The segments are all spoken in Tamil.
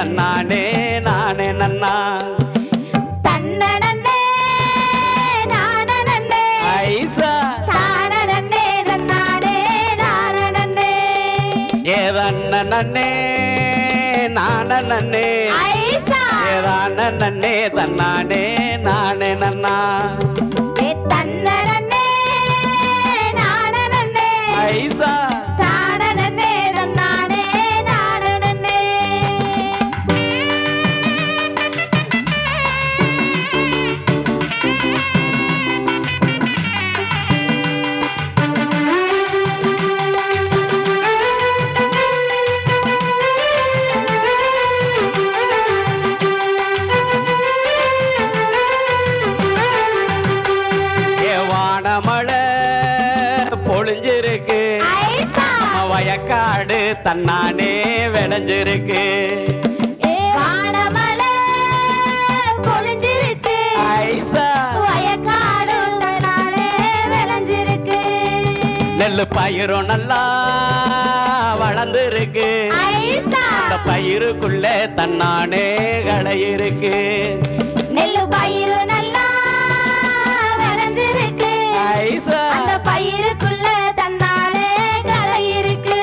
தன்னானே நானே நன்னா தன்னனே நானனே ஐசா தானனே நன்னானே நானனே ஏதன்னே நானனே ஐசா ஏதானே தன்னானே நானே நன்னா தன்னனே நானனே ஐசா தானனே நன்னானே நானனே வானமழை பொழிஞ்சிருக்கு ஐசா வயக்காடு தன்னானே விளைஞ்சிருக்கு வானமலை பொழிஞ்சிருச்சு ஐசா வயக்காடு தன்னாலே விளைஞ்சிருச்சு நெல்லு பயிரும் நல்லா வளர்ந்துருக்கு ஐசா அந்த பயிருக்குள்ள தன்னானே களை இருக்கு நெல்லு பயிரு நல்லா விளைஞ்சிருக்கு ஐசா அந்த பயிருக்குள்ள தன்னாலே களை இருக்கு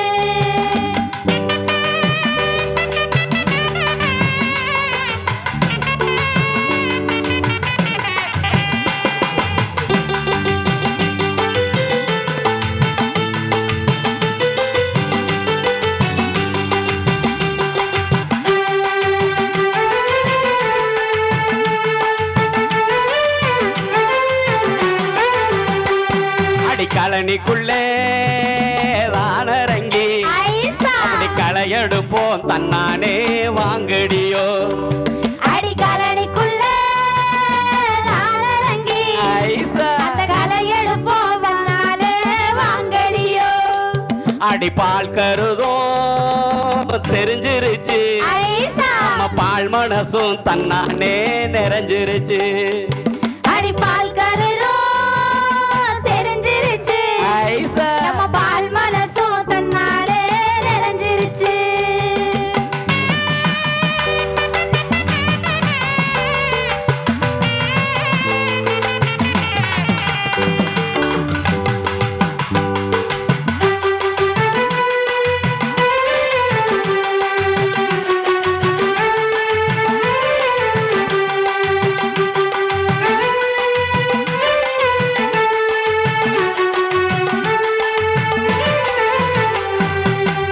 அடிக்கலனிக்குள்ளே தானரங்கி ஐசா அப்படி களை எடுப்போம் தன்னானே வாங்கடியோ அடிக்கலனிக்குள்ள நானரங்கி ஐசா அந்த களை எடுப்போம் தன்னாலே வாங்கடியோ அடி பால் கருதோ தெரிஞ்சிருச்சு ஐசா நம்ம பால் மனசும் தன்னானே நிறைஞ்சிருச்சு அடி பால் கருதோ தெரிஞ்சிருச்சு ஐசா நம்ம பால் மனசும் தன்னாலே நிறைஞ்சிருச்சு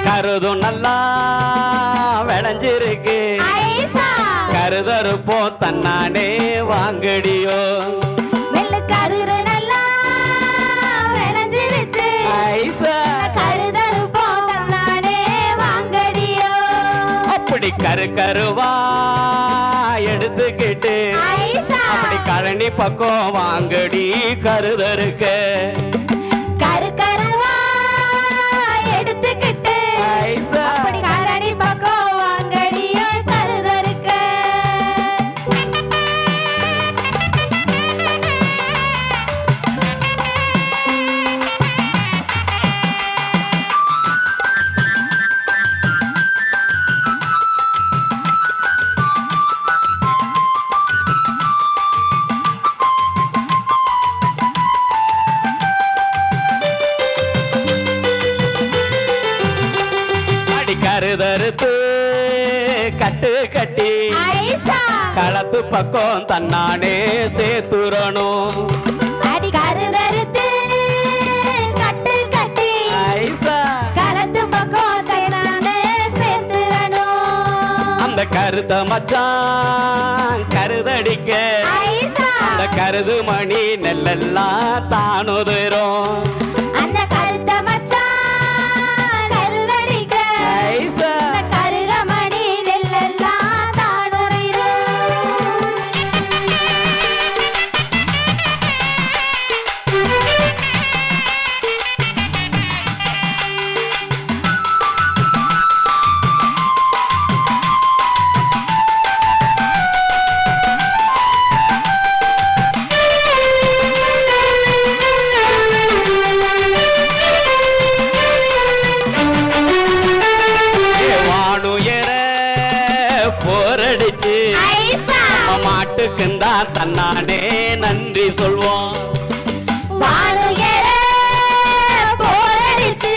கருதும் நல்லா விளைஞ்சிருக்கு ஐசா கருதறுப்போம் தன்னானே வாங்கடியோ நெல்லு கருறு நல்லா விளைஞ்சிருச்சு ஐசா கருதறுப்போம் தன்னாலே வாங்கடியோ அப்படி கருவா எடுத்துக்கிட்டு ஐசா அப்படி கழனி பக்கம் வாங்கடி கருதறுக்க கரு கருவா எடுத்துக்கிட்டு ஐசா அப்படி கலடி பக்கம் வாங்கடியோ கருதறுக்க அடி கருதறுத்து கட்டு கட்டி ஐசா களத்து பக்கம் தன்னானே சேர்த்துறணும் அடி கருதறுத்து கட்டு கட்டி ஐசா களத்து பக்கம் தைரானே சேர்த்துறணும் அந்த கருத்த மச்சான் கருதடிக்க ஐசா அந்த கருது மணி நெல்லெல்லாம் தானுதுரும் அந்த கருத்த மச்சான் கருதடிக்க ஐசா அந்த கருகமணி நெல்லெல்லாம் தானுறிரும் போரடிச்சு ஐசா நம்ம மாட்டுக்குந்தான் தன்னானே நன்றி சொல்வோம் வானுயர போரடிச்சு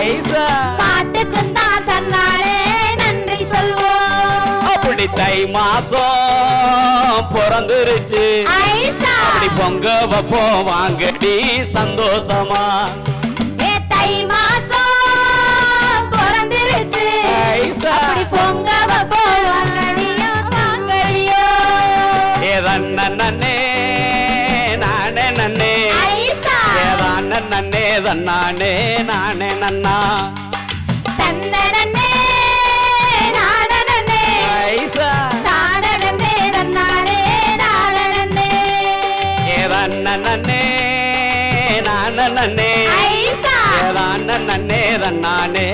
ஐசா பாட்டுக்கும் தான் தன்னாலே நன்றி சொல்வோம் அப்படி தை மாசம் பிறந்துருச்சு ஐசா அப்படி பொங்க வைப்போம் வாங்கடி சந்தோஷமா ஏ தை மாசம் பிறந்திருச்சு ஐசா அப்படி பொங்க போவாங்கடியோ தாங்கடியோ ஏதண்ணே நானே நன்னே ஐசா ஏதாண்ணே தன்னானே நானே நன்னா தன்னனே நானனே ஐசா தானனே தன்னானே நானனே ஏதண்ணே நானே ஐசா ஏதாண்ணே தன்னானே